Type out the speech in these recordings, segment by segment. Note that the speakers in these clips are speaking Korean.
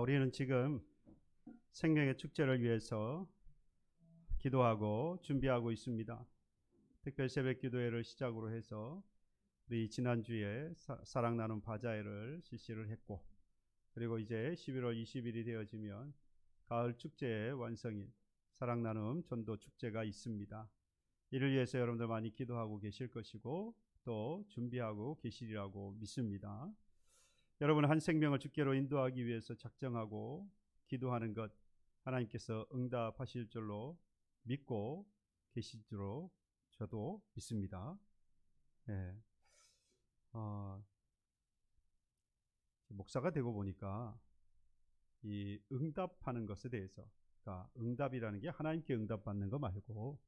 우리는 지금 생명의 축제를 위해서 기도하고 준비하고 있습니다. 특별 새벽 기도회를 시작으로 해서 우리 지난주에 사랑 나눔 바자회를 실시를 했고, 그리고 이제 11월 20일이 되어지면 가을 축제의 완성일 사랑 나눔 전도 축제가 있습니다. 이를 위해서 여러분들 많이 기도하고 계실 것이고 또 준비하고 계시리라고 믿습니다. 여러분 한 생명을 주께로 인도하기 위해서 작정하고 기도하는 것 하나님께서 응답하실 줄로 믿고 계실 줄로 저도 믿습니다. 네. 목사가 되고 보니까 이 응답하는 것에 대해서, 그러니까 응답이라는 게 하나님께 응답받는 거 말고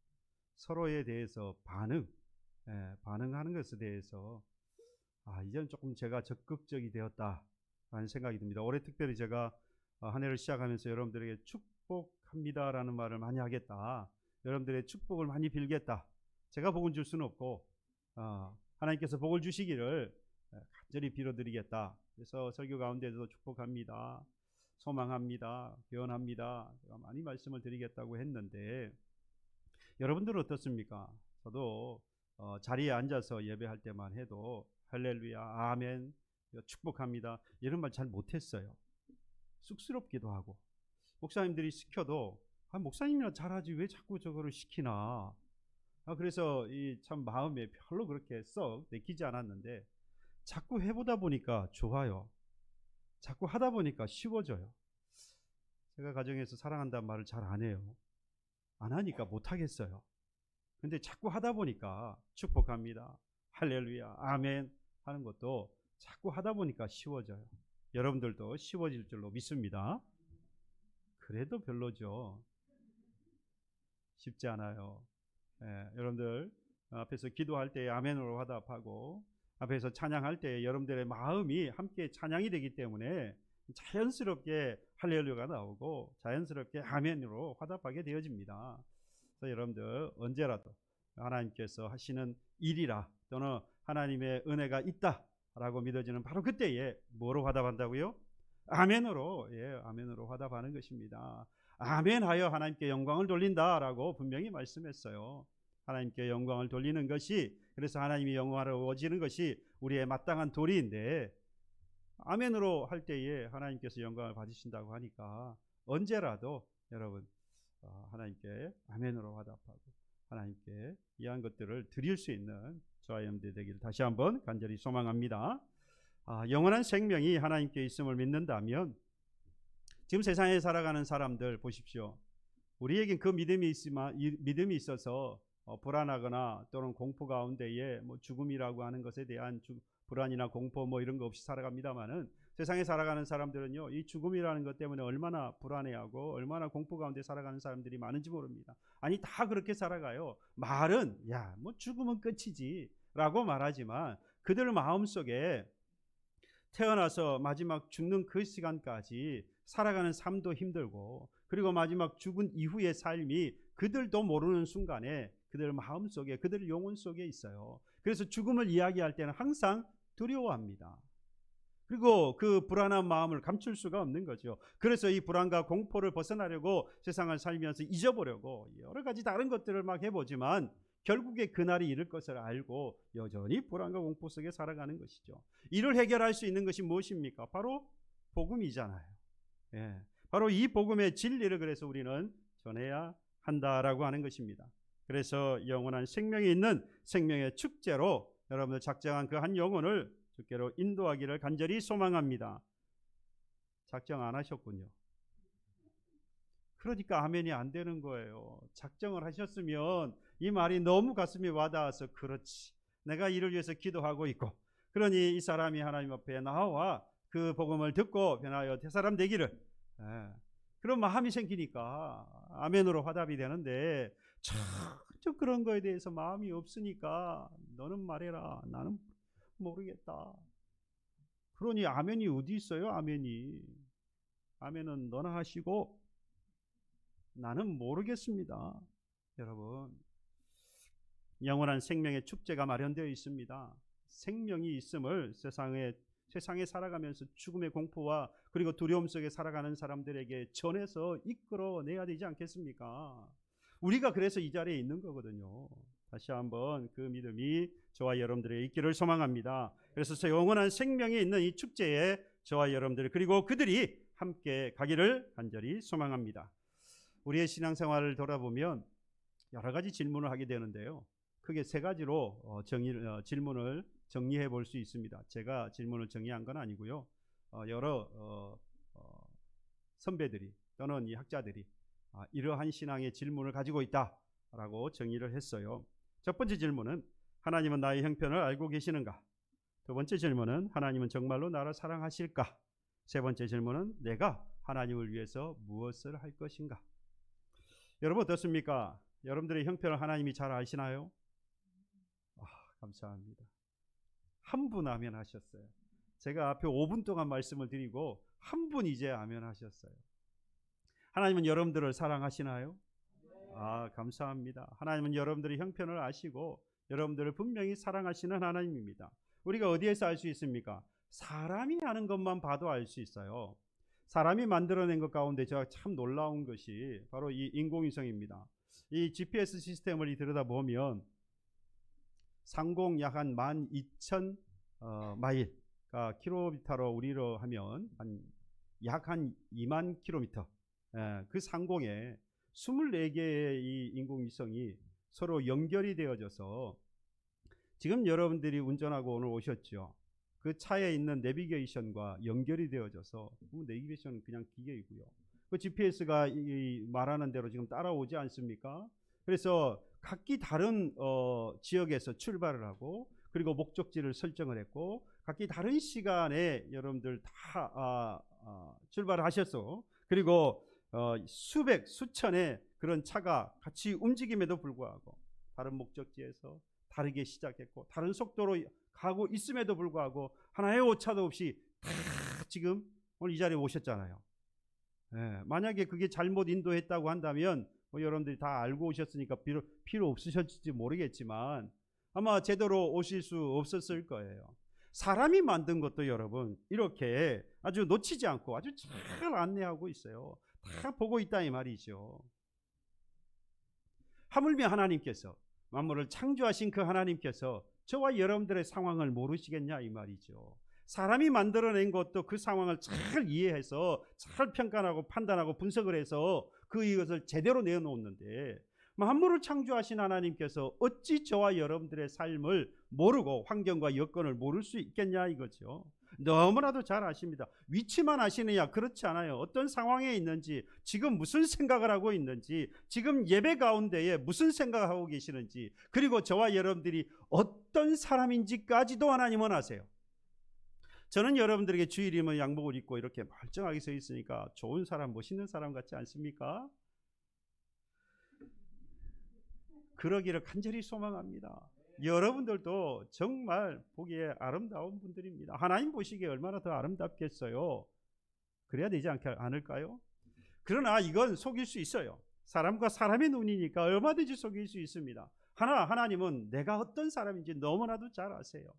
서로에 대해서 반응하는 것에 대해서 이제는 조금 제가 적극적이 되었다라는 생각이 듭니다. 올해 특별히 제가 한 해를 시작하면서 여러분들에게 축복합니다라는 말을 많이 하겠다. 여러분들의 축복을 많이 빌겠다. 제가 복을 줄 수는 없고 하나님께서 복을 주시기를 간절히 빌어드리겠다. 그래서 설교 가운데도 축복합니다, 소망합니다, 기원합니다, 제가 많이 말씀을 드리겠다고 했는데 여러분들은 어떻습니까? 저도 자리에 앉아서 예배할 때만 해도 할렐루야, 아멘, 축복합니다 이런 말 잘 못했어요. 쑥스럽기도 하고, 목사님들이 시켜도 목사님이나 잘하지 왜 자꾸 저거를 시키나. 그래서 이 참 마음에 별로 그렇게 썩 내키지 않았는데 자꾸 해보다 보니까 좋아요. 자꾸 하다 보니까 쉬워져요. 제가 가정에서 사랑한다는 말을 잘 안 해요. 안 하니까 못 하겠어요. 근데 자꾸 하다 보니까 축복합니다, 할렐루야, 아멘 하는 것도 자꾸 하다 보니까 쉬워져요. 여러분들도 쉬워질 줄로 믿습니다. 그래도 별로죠. 쉽지 않아요. 여러분들 앞에서 기도할 때 아멘으로 화답하고 앞에서 찬양할 때 여러분들의 마음이 함께 찬양이 되기 때문에 자연스럽게 할렐루야가 나오고 자연스럽게 아멘으로 화답하게 되어집니다. 그래서 여러분들 언제라도 하나님께서 하시는 일이라 또는 하나님의 은혜가 있다라고 믿어지는 바로 그때에 뭐로 화답한다고요? 아멘으로, 아멘으로 화답하는 것입니다. 아멘하여 하나님께 영광을 돌린다라고 분명히 말씀했어요. 하나님께 영광을 돌리는 것이, 그래서 하나님이 영광스러워지는 것이 우리의 마땅한 도리인데 아멘으로 할 때에 하나님께서 영광을 받으신다고 하니까 언제라도 여러분 하나님께 아멘으로 화답하고 하나님께 이한 것들을 드릴 수 있는 저와 여러분들 되기를 다시 한번 간절히 소망합니다. 영원한 생명이 하나님께 있음을 믿는다면 지금 세상에 살아가는 사람들 보십시오. 우리에겐 그 믿음이 있어서 불안하거나 또는 공포 가운데에 죽음이라고 하는 것에 대한 불안이나 공포 이런 거 없이 살아갑니다만은 세상에 살아가는 사람들은요, 이 죽음이라는 것 때문에 얼마나 불안해하고 얼마나 공포 가운데 살아가는 사람들이 많은지 모릅니다. 아니 다 그렇게 살아가요. 말은 죽음은 끝이지 라고 말하지만 그들 마음속에 태어나서 마지막 죽는 그 시간까지 살아가는 삶도 힘들고, 그리고 마지막 죽은 이후의 삶이 그들도 모르는 순간에 그들 마음속에, 그들 영혼 속에 있어요. 그래서 죽음을 이야기할 때는 항상 두려워합니다. 그리고 그 불안한 마음을 감출 수가 없는 거죠. 그래서 이 불안과 공포를 벗어나려고 세상을 살면서 잊어보려고 여러 가지 다른 것들을 막 해보지만 결국에 그날이 이를 것을 알고 여전히 불안과 공포 속에 살아가는 것이죠. 이를 해결할 수 있는 것이 무엇입니까? 바로 복음이잖아요. 바로 이 복음의 진리를 그래서 우리는 전해야 한다라고 하는 것입니다. 그래서 영원한 생명이 있는 생명의 축제로 여러분들 작정한 그 한 영혼을 주께로 인도하기를 간절히 소망합니다. 작정 안 하셨군요. 그러니까 아멘이 안 되는 거예요. 작정을 하셨으면 이 말이 너무 가슴에 와닿아서 그렇지, 내가 이를 위해서 기도하고 있고, 그러니 이 사람이 하나님 앞에 나와 그 복음을 듣고 변하여 대사람 되기를, 그런 마음이 생기니까 아멘으로 화답이 되는데 전혀 그런 거에 대해서 마음이 없으니까 너는 말해라, 나는 모르겠다. 그러니 아멘이 어디 있어요? 아멘은 너나 하시고 나는 모르겠습니다. 여러분, 영원한 생명의 축제가 마련되어 있습니다. 생명이 있음을 세상에 살아가면서 죽음의 공포와 그리고 두려움 속에 살아가는 사람들에게 전해서 이끌어내야 되지 않겠습니까? 우리가 그래서 이 자리에 있는 거거든요. 다시 한번 그 믿음이 저와 여러분들의 있기를 소망합니다. 그래서 영원한 생명이 있는 이 축제에 저와 여러분들 그리고 그들이 함께 가기를 간절히 소망합니다. 우리의 신앙생활을 돌아보면 여러 가지 질문을 하게 되는데요. 크게 세 가지로 질문을 정리해 볼 수 있습니다. 제가 질문을 정리한 건 아니고요. 여러 선배들이 또는 이 학자들이 이러한 신앙의 질문을 가지고 있다라고 정의를 했어요. 첫 번째 질문은 하나님은 나의 형편을 알고 계시는가? 두 번째 질문은 하나님은 정말로 나를 사랑하실까? 세 번째 질문은 내가 하나님을 위해서 무엇을 할 것인가? 여러분 어떻습니까? 여러분들의 형편을 하나님이 잘 아시나요? 감사합니다. 한 분 아멘 하셨어요. 제가 앞에 5분 동안 말씀을 드리고 한 분 이제 아멘 하셨어요. 하나님은 여러분들을 사랑하시나요? 감사합니다. 하나님은 여러분들의 형편을 아시고 여러분들을 분명히 사랑하시는 하나님입니다. 우리가 어디에서 알 수 있습니까? 사람이 하는 것만 봐도 알 수 있어요. 사람이 만들어낸 것 가운데 제가 참 놀라운 것이 바로 이 인공위성입니다. 이 GPS 시스템을 들여다보면 상공 약 한 12,000 마일, 그러니까 킬로미터로 우리로 하면 약 한 2만 킬로미터, 그 상공에 24개의 이 인공위성이 서로 연결이 되어져서 지금 여러분들이 운전하고 오늘 오셨죠. 그 차에 있는 내비게이션과 연결이 되어져서 내비게이션은 그냥 기계이고요. 그 GPS가 말하는 대로 지금 따라오지 않습니까? 그래서 각기 다른 지역에서 출발을 하고 그리고 목적지를 설정을 했고 각기 다른 시간에 여러분들 다 출발을 하셨어. 그리고 수백 수천의 그런 차가 같이 움직임에도 불구하고 다른 목적지에서 다르게 시작했고 다른 속도로 가고 있음에도 불구하고 하나의 오차도 없이 다 지금 오늘 이 자리에 오셨잖아요. 만약에 그게 잘못 인도했다고 한다면 여러분들이 다 알고 오셨으니까 필요 없으셨을지 모르겠지만 아마 제대로 오실 수 없었을 거예요. 사람이 만든 것도 여러분 이렇게 아주 놓치지 않고 아주 잘 안내하고 있어요. 다 보고 있다 이 말이죠. 하물며 하나님께서 만물을 창조하신 그 하나님께서 저와 여러분들의 상황을 모르시겠냐 이 말이죠. 사람이 만들어낸 것도 그 상황을 잘 이해해서 잘 평가하고 판단하고 분석을 해서 이것을 제대로 내어놓는데 만물을 창조하신 하나님께서 어찌 저와 여러분들의 삶을 모르고 환경과 여건을 모를 수 있겠냐 이거죠. 너무나도 잘 아십니다. 위치만 아시느냐? 그렇지 않아요. 어떤 상황에 있는지, 지금 무슨 생각을 하고 있는지, 지금 예배 가운데에 무슨 생각을 하고 계시는지, 그리고 저와 여러분들이 어떤 사람인지까지도 하나님은 아세요. 저는 여러분들에게 주일이면 양복을 입고 이렇게 멀쩡하게 서 있으니까 좋은 사람, 멋있는 사람 같지 않습니까? 그러기를 간절히 소망합니다. 여러분들도 정말 보기에 아름다운 분들입니다. 하나님 보시기에 얼마나 더 아름답겠어요. 그래야 되지 않을까요? 그러나 이건 속일 수 있어요. 사람과 사람의 눈이니까 얼마든지 속일 수 있습니다. 하나님은 내가 어떤 사람인지 너무나도 잘 아세요.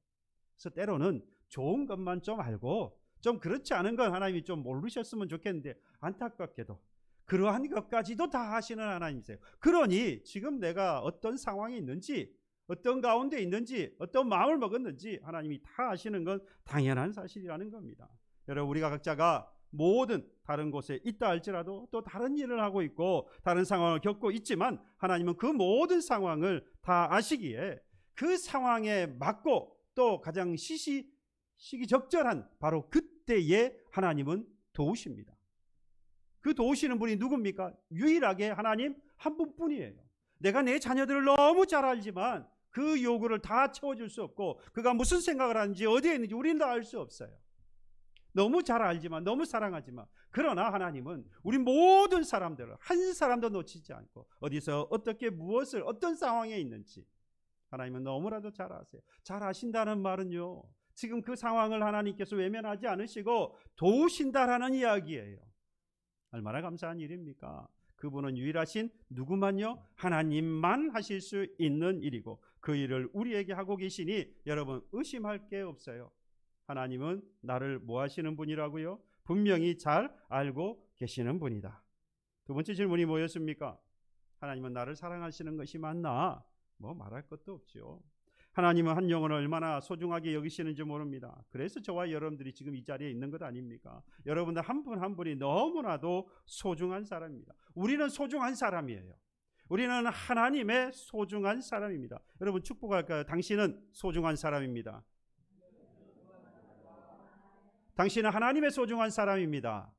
그래서 때로는 좋은 것만 좀 알고 좀 그렇지 않은 건 하나님이 좀 모르셨으면 좋겠는데 안타깝게도 그러한 것까지도 다 하시는 하나님이세요. 그러니 지금 내가 어떤 상황에 있는지, 어떤 가운데 있는지, 어떤 마음을 먹었는지 하나님이 다 아시는 건 당연한 사실이라는 겁니다. 여러분 우리가 각자가 모든 다른 곳에 있다 할지라도 또 다른 일을 하고 있고 다른 상황을 겪고 있지만 하나님은 그 모든 상황을 다 아시기에 그 상황에 맞고 또 가장 시기적절한 바로 그때에 하나님은 도우십니다. 그 도우시는 분이 누굽니까? 유일하게 하나님 한 분뿐이에요. 내가 내 자녀들을 너무 잘 알지만 그 요구를 다 채워줄 수 없고 그가 무슨 생각을 하는지 어디에 있는지 우리는 다 알 수 없어요. 너무 잘 알지만 너무 사랑하지만 그러나 하나님은 우리 모든 사람들을 한 사람도 놓치지 않고 어디서 어떻게 무엇을 어떤 상황에 있는지 하나님은 너무나도 잘 아세요. 잘 아신다는 말은요 지금 그 상황을 하나님께서 외면하지 않으시고 도우신다라는 이야기예요. 얼마나 감사한 일입니까? 그분은 유일하신 누구만요? 하나님만 하실 수 있는 일이고 그 일을 우리에게 하고 계시니 여러분 의심할 게 없어요. 하나님은 나를 뭐 하시는 분이라고요? 분명히 잘 알고 계시는 분이다. 두 번째 질문이 뭐였습니까? 하나님은 나를 사랑하시는 것이 맞나? 뭐 말할 것도 없죠. 하나님은 한 영혼을 얼마나 소중하게 여기시는지 모릅니다. 그래서 저와 여러분들이 지금 이 자리에 있는 것 아닙니까? 여러분들 한 분 한 분이 너무나도 소중한 사람입니다. 우리는 소중한 사람이에요. 우리는 하나님의 소중한 사람입니다. 여러분 축복할까요? 당신은 소중한 사람입니다. 당신은 하나님의 소중한 사람입니다.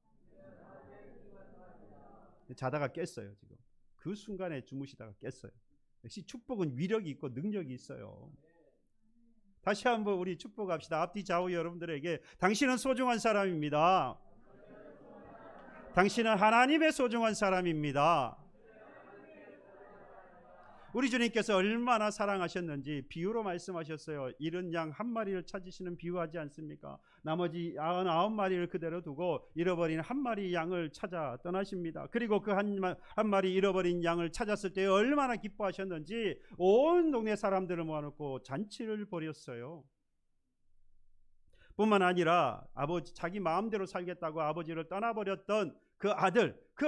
자다가 깼어요. 지금 그 순간에 주무시다가 깼어요. 역시 축복은 위력이 있고 능력이 있어요. 다시 한번 우리 축복합시다. 앞뒤 좌우 여러분들에게 당신은 소중한 사람입니다. 당신은 하나님의 소중한 사람입니다. 우리 주님께서 얼마나 사랑하셨는지 비유로 말씀하셨어요. 잃은 양 한 마리를 찾으시는 비유하지 않습니까? 나머지 99마리를 그대로 두고 잃어버린 한 마리 양을 찾아 떠나십니다. 그리고 그 한 마리 잃어버린 양을 찾았을 때 얼마나 기뻐하셨는지 온 동네 사람들을 모아놓고 잔치를 벌였어요. 뿐만 아니라 아버지 자기 마음대로 살겠다고 아버지를 떠나버렸던 그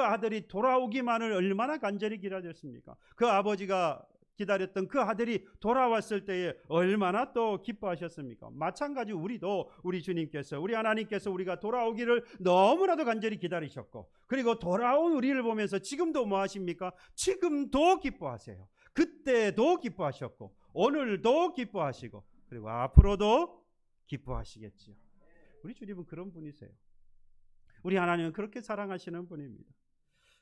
아들이 돌아오기만을 얼마나 간절히 기다렸습니까? 그 아버지가 기다렸던 그 아들이 돌아왔을 때에 얼마나 또 기뻐하셨습니까? 마찬가지 우리도 우리 주님께서 우리 하나님께서 우리가 돌아오기를 너무나도 간절히 기다리셨고 그리고 돌아온 우리를 보면서 지금도 뭐 하십니까? 지금도 기뻐하세요. 그때도 기뻐하셨고 오늘도 기뻐하시고 그리고 앞으로도 기뻐하시겠지요. 우리 주님은 그런 분이세요. 우리 하나님은 그렇게 사랑하시는 분입니다.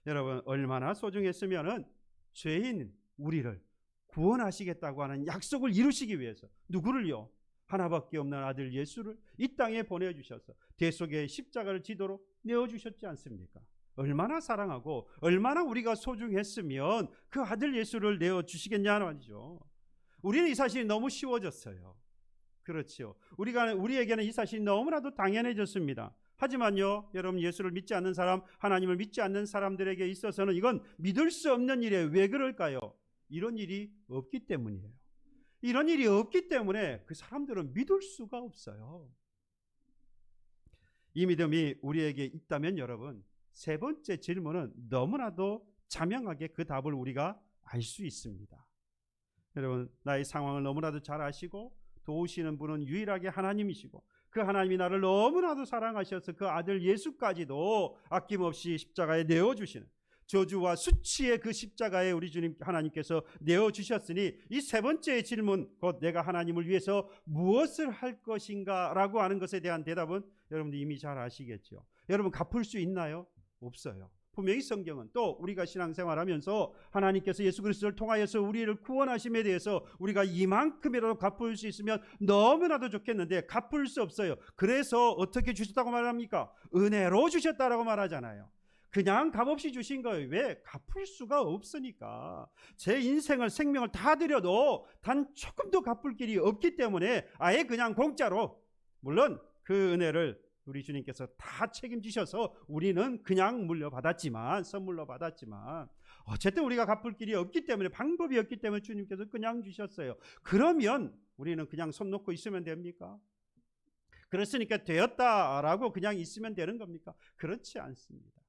여러분 얼마나 소중했으면은 죄인 우리를 구원하시겠다고 하는 약속을 이루시기 위해서 누구를요? 하나밖에 없는 아들 예수를 이 땅에 보내주셔서 대속의 십자가를 지도로 내어주셨지 않습니까? 얼마나 사랑하고 얼마나 우리가 소중했으면 그 아들 예수를 내어주시겠냐는 말이죠. 우리는 이 사실이 너무 쉬워졌어요. 그렇죠. 우리에게는 이 사실이 너무나도 당연해졌습니다. 하지만요, 여러분 예수를 믿지 않는 사람, 하나님을 믿지 않는 사람들에게 있어서는 이건 믿을 수 없는 일이에요. 왜 그럴까요? 이런 일이 없기 때문이에요. 이런 일이 없기 때문에 그 사람들은 믿을 수가 없어요. 이 믿음이 우리에게 있다면 여러분, 세 번째 질문은 너무나도 자명하게 그 답을 우리가 알 수 있습니다. 여러분, 나의 상황을 너무나도 잘 아시고 도우시는 분은 유일하게 하나님이시고 그 하나님이 나를 너무나도 사랑하셔서 그 아들 예수까지도 아낌없이 십자가에 내어주시는 저주와 수치의 그 십자가에 우리 주님 하나님께서 내어주셨으니 이 세 번째 질문, 곧 내가 하나님을 위해서 무엇을 할 것인가 라고 하는 것에 대한 대답은 여러분들 이미 잘 아시겠죠. 여러분 갚을 수 있나요? 없어요. 분명히 성경은 또 우리가 신앙생활하면서 하나님께서 예수 그리스도를 통하여서 우리를 구원하심에 대해서 우리가 이만큼이라도 갚을 수 있으면 너무나도 좋겠는데 갚을 수 없어요. 그래서 어떻게 주셨다고 말합니까? 은혜로 주셨다라고 말하잖아요. 그냥 값없이 주신 거예요. 왜? 갚을 수가 없으니까. 제 인생을 생명을 다 드려도 단 조금도 갚을 길이 없기 때문에 아예 그냥 공짜로, 물론 그 은혜를 우리 주님께서 다 책임지셔서 우리는 그냥 물려받았지만, 선물로 받았지만 어쨌든 우리가 갚을 길이 없기 때문에, 방법이 없기 때문에 주님께서 그냥 주셨어요. 그러면 우리는 그냥 손 놓고 있으면 됩니까? 그렇으니까 되었다라고 그냥 있으면 되는 겁니까? 그렇지 않습니다.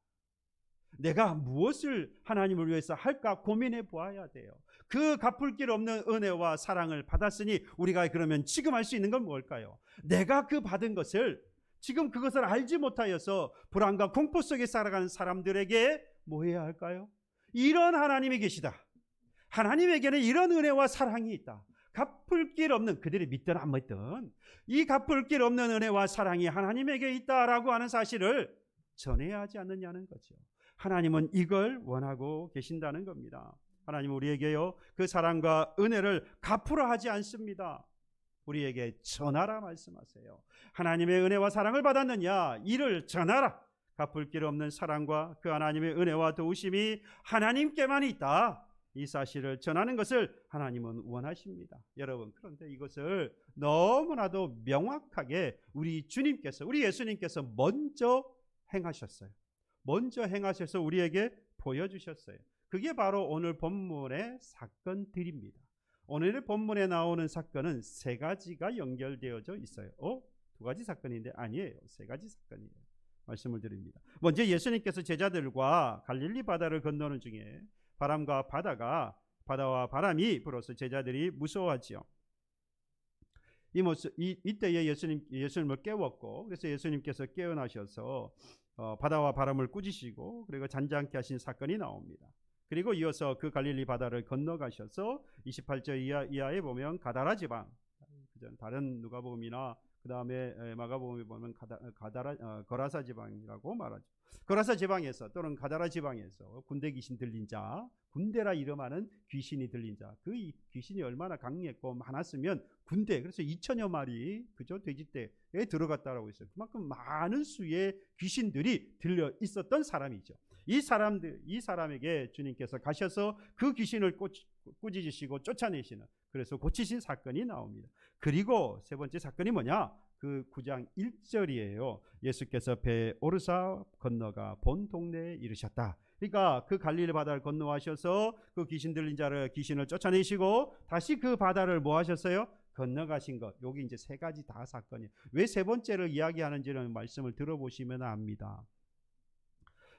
내가 무엇을 하나님을 위해서 할까 고민해 보아야 돼요. 그 갚을 길 없는 은혜와 사랑을 받았으니 우리가 그러면 지금 할 수 있는 건 뭘까요? 내가 그 받은 것을, 지금 그것을 알지 못하여서 불안과 공포 속에 살아가는 사람들에게 뭐 해야 할까요? 이런 하나님이 계시다. 하나님에게는 이런 은혜와 사랑이 있다. 갚을 길 없는, 그들이 믿든 안 믿든 이 갚을 길 없는 은혜와 사랑이 하나님에게 있다라고 하는 사실을 전해야 하지 않느냐는 거죠. 하나님은 이걸 원하고 계신다는 겁니다. 하나님은 우리에게요, 그 사랑과 은혜를 갚으라 하지 않습니다. 우리에게 전하라 말씀하세요. 하나님의 은혜와 사랑을 받았느냐? 이를 전하라. 갚을 길 없는 사랑과 그 하나님의 은혜와 도우심이 하나님께만 있다. 이 사실을 전하는 것을 하나님은 원하십니다. 여러분, 그런데 이것을 너무나도 명확하게 우리 주님께서, 우리 예수님께서 먼저 행하셨어요. 먼저 행하셔서 우리에게 보여주셨어요. 그게 바로 오늘 본문의 사건들입니다. 오늘의 본문에 나오는 사건은 세 가지가 연결되어져 있어요. 두 가지 사건인데 아니에요. 세 가지 사건이에요. 말씀을 드립니다. 먼저 예수님께서 제자들과 갈릴리 바다를 건너는 중에 바다와 바람이 불어서 제자들이 무서워하지요. 이때에 예수님을 깨웠고, 그래서 예수님께서 깨어나셔서 바다와 바람을 꾸짖으시고 그리고 잔잔케 하신 사건이 나옵니다. 그리고 이어서 그 갈릴리 바다를 건너가셔서 28절 이하에 보면 가다라 지방, 다른 누가복음이나 그 다음에 마가복음에 보면 거라사 지방이라고 말하죠. 거라사 지방에서 또는 가다라 지방에서 군대 귀신 들린 자, 군대라 이름하는 귀신이 들린 자, 그 귀신이 얼마나 강력했고 많았으면 군대, 그래서 2천여 마리 그저 돼지떼에 들어갔다라고 했어요. 그만큼 많은 수의 귀신들이 들려 있었던 사람이죠. 이 사람에게 주님께서 가셔서 그 귀신을 꾸짖으시고 쫓아내시는, 그래서 고치신 사건이 나옵니다. 그리고 세 번째 사건이 뭐냐? 그 9장 1절이에요. 예수께서 배에 오르사 건너가 본 동네에 이르셨다. 그러니까 그 갈릴리 바다를 건너가셔서 그 귀신 들린 귀신을 쫓아내시고 다시 그 바다를 뭐 하셨어요? 건너가신 것. 여기 이제 세 가지 다 사건이에요. 왜 세 번째를 이야기하는지는 말씀을 들어보시면 압니다.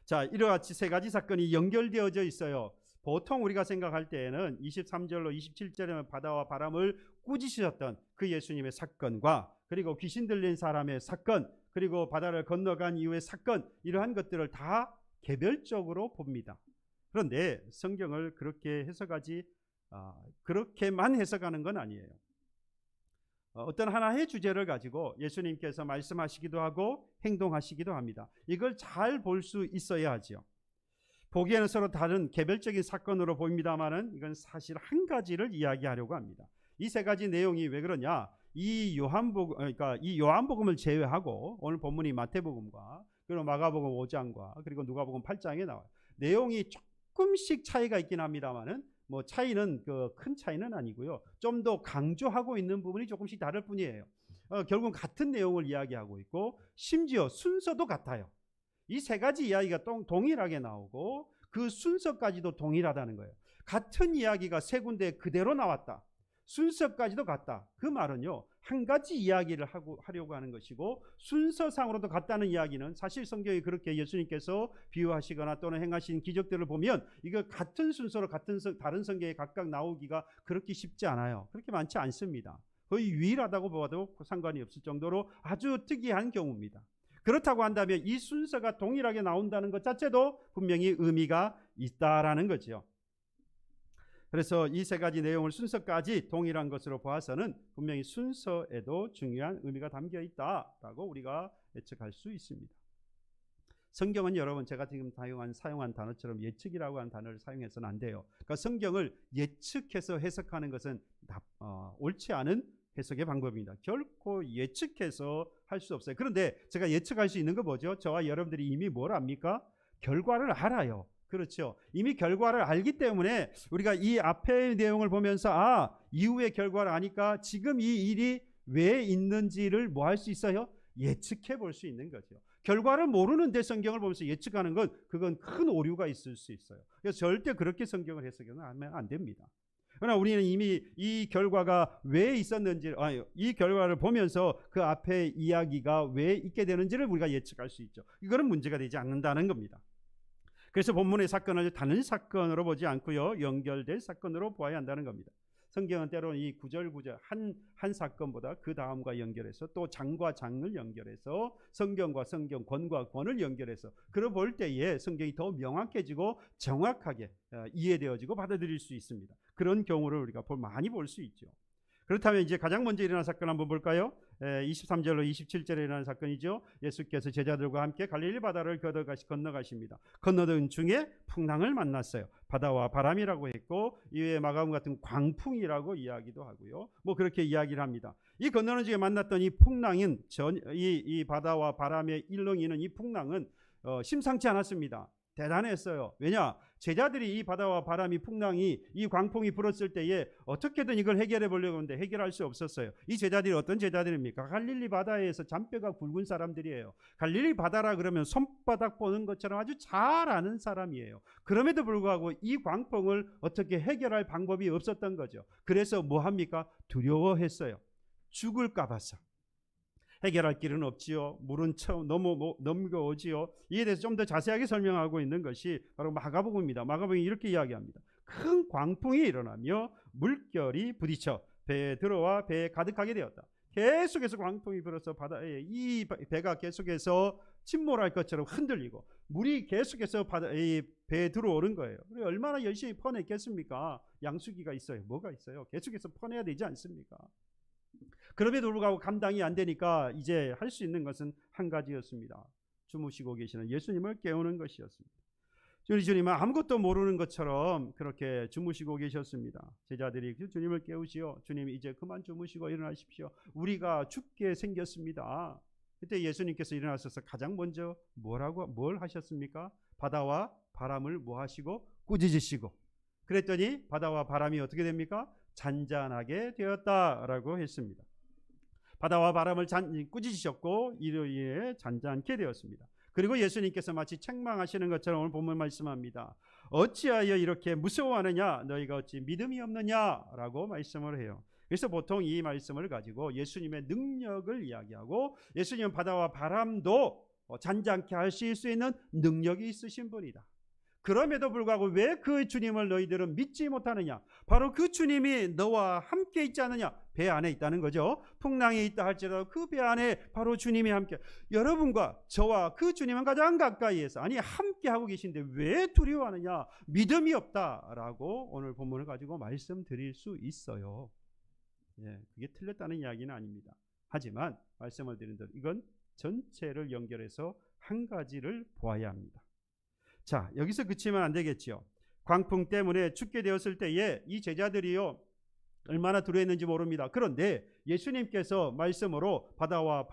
자, 이러같이 세 가지 사건이 연결되어져 있어요. 보통 우리가 생각할 때에는 23절로 27절에 바다와 바람을 꾸짖으셨던 그 예수님의 사건과 그리고 귀신 들린 사람의 사건, 그리고 바다를 건너간 이후의 사건, 이러한 것들을 다 개별적으로 봅니다. 그런데 성경을 그렇게만 해석하는 건 아니에요. 어떤 하나의 주제를 가지고 예수님께서 말씀하시기도 하고 행동하시기도 합니다. 이걸 잘 볼 수 있어야 하죠. 보기에는 서로 다른 개별적인 사건으로 보입니다만은 이건 사실 한 가지를 이야기하려고 합니다. 이 세 가지 내용이 왜 그러냐? 이 요한복음을 제외하고 오늘 본문이 마태복음과 그리고 마가복음 5장과 그리고 누가복음 8장에 나와요. 내용이 조금씩 차이가 있긴 합니다만은 뭐 차이는 큰 차이는 아니고요. 좀 더 강조하고 있는 부분이 조금씩 다를 뿐이에요. 결국 같은 내용을 이야기하고 있고 심지어 순서도 같아요. 이 세 가지 이야기가 동일하게 나오고 그 순서까지도 동일하다는 거예요. 같은 이야기가 세 군데 그대로 나왔다. 순서까지도 같다. 그 말은요, 한 가지 이야기를 하려고 하는 것이고 순서상으로도 같다는 이야기는 사실 성경이 그렇게 예수님께서 비유하시거나 또는 행하신 기적들을 보면 이거 같은 순서로 다른 성경에 각각 나오기가 그렇게 쉽지 않아요. 그렇게 많지 않습니다. 거의 유일하다고 봐도 상관이 없을 정도로 아주 특이한 경우입니다. 그렇다고 한다면 이 순서가 동일하게 나온다는 것 자체도 분명히 의미가 있다라는 거죠. 그래서 이 세 가지 내용을 순서까지 동일한 것으로 보아서는 분명히 순서에도 중요한 의미가 담겨 있다라고 우리가 예측할 수 있습니다. 성경은 여러분, 제가 지금 사용한 단어처럼 예측이라고 하는 단어를 사용해서는 안 돼요. 그러니까 성경을 예측해서 해석하는 것은 옳지 않은 해석의 방법입니다. 결코 예측해서 할 수 없어요. 그런데 제가 예측할 수 있는 거 뭐죠? 저와 여러분들이 이미 뭘 압니까? 결과를 알아요. 그렇죠. 이미 결과를 알기 때문에 우리가 이 앞의 내용을 보면서 이후의 결과를 아니까 지금 이 일이 왜 있는지를 뭐 할 수 있어요? 예측해 볼 수 있는 거죠. 결과를 모르는데 성경을 보면서 예측하는 건 그건 큰 오류가 있을 수 있어요. 그래서 절대 그렇게 성경을 해석하면 안 됩니다. 그러나 우리는 이미 이 결과가 왜 있었는지, 이 결과를 보면서 그 앞에 이야기가 왜 있게 되는지를 우리가 예측할 수 있죠. 이거는 문제가 되지 않는다는 겁니다. 그래서 본문의 사건을 다른 사건으로 보지 않고요, 연결될 사건으로 보아야 한다는 겁니다. 성경은 때로는 이 구절 한 사건보다 그 다음과 연결해서 또 장과 장을 연결해서 성경과 성경, 권과 권을 연결해서 그걸 볼 때에 성경이 더 명확해지고 정확하게 이해되어지고 받아들일 수 있습니다. 그런 경우를 우리가 많이 볼 수 있죠. 그렇다면 이제 가장 먼저 일어난 사건 한번 볼까요? 23절로 27절에 일어난 사건이죠. 예수께서 제자들과 함께 갈릴리 바다를 건너가십니다. 건너던 중에 풍랑을 만났어요. 바다와 바람이라고 했고 이외에 마가음 같은 광풍이라고 이야기도 하고요. 뭐 그렇게 이야기를 합니다. 이 건너는 중에 만났던 이 풍랑은 이 바다와 바람의 일렁이는 이 풍랑은 심상치 않았습니다. 대단했어요. 왜냐? 제자들이 이 바다와 바람이 풍랑이 이 광풍이 불었을 때에 어떻게든 이걸 해결해 보려고 하는데 해결할 수 없었어요. 이 제자들이 어떤 제자들입니까? 갈릴리 바다에서 잔뼈가 굵은 사람들이에요. 갈릴리 바다라 그러면 손바닥 보는 것처럼 아주 잘 아는 사람이에요. 그럼에도 불구하고 이 광풍을 어떻게 해결할 방법이 없었던 거죠. 그래서 뭐 합니까? 두려워했어요. 죽을까 봐서. 해결할 길은 없지요. 물은 넘겨오지요. 이에 대해서 좀 더 자세하게 설명하고 있는 것이 바로 마가복음입니다. 마가복음이 이렇게 이야기합니다. 큰 광풍이 일어나며 물결이 부딪혀 배에 들어와 배에 가득하게 되었다. 계속해서 광풍이 불어서 바다에 이 배가 계속해서 침몰할 것처럼 흔들리고 물이 계속해서 이 배에 들어오는 거예요. 얼마나 열심히 퍼냈겠습니까? 양수기가 있어요. 뭐가 있어요? 계속해서 퍼내야 되지 않습니까? 그럼에도 불구하고 감당이 안 되니까 이제 할 수 있는 것은 한 가지였습니다. 주무시고 계시는 예수님을 깨우는 것이었습니다. 우리 주님은 아무것도 모르는 것처럼 그렇게 주무시고 계셨습니다. 제자들이 주님을 깨우시오. 주님 이제 그만 주무시고 일어나십시오. 우리가 죽게 생겼습니다. 그때 예수님께서 일어나셔서 가장 먼저 뭘 하셨습니까? 바다와 바람을 뭐 하시고 꾸짖으시고 그랬더니 바다와 바람이 어떻게 됩니까? 잔잔하게 되었다라고 했습니다. 바다와 바람을 꾸짖으셨고 이로 인해 잔잔케 되었습니다. 그리고 예수님께서 마치 책망하시는 것처럼 오늘 본문 말씀합니다. 어찌하여 이렇게 무서워하느냐? 너희가 어찌 믿음이 없느냐라고 말씀을 해요. 그래서 보통 이 말씀을 가지고 예수님의 능력을 이야기하고 예수님은 바다와 바람도 잔잔케 하실 수 있는 능력이 있으신 분이다. 그럼에도 불구하고 왜 그 주님을 너희들은 믿지 못하느냐? 바로 그 주님이 너와 함께 있지 않느냐? 배 안에 있다는 거죠. 풍랑이 있다 할지라도 그 배 안에 바로 주님이 함께, 여러분과 저와 그 주님은 가장 가까이에서 함께 하고 계신데 왜 두려워하느냐? 믿음이 없다라고 오늘 본문을 가지고 말씀드릴 수 있어요. 예, 그게 틀렸다는 이야기는 아닙니다. 하지만 말씀을 드린 대로 이건 전체를 연결해서 한 가지를 보아야 합니다. 자, 여기서 그치면 안 되겠지요. 광풍 때문에 죽게 되었을 때에 이 제자들이요 얼마나 두려웠는지 모릅니다. 그런데 예수님께서 말씀으로 바다와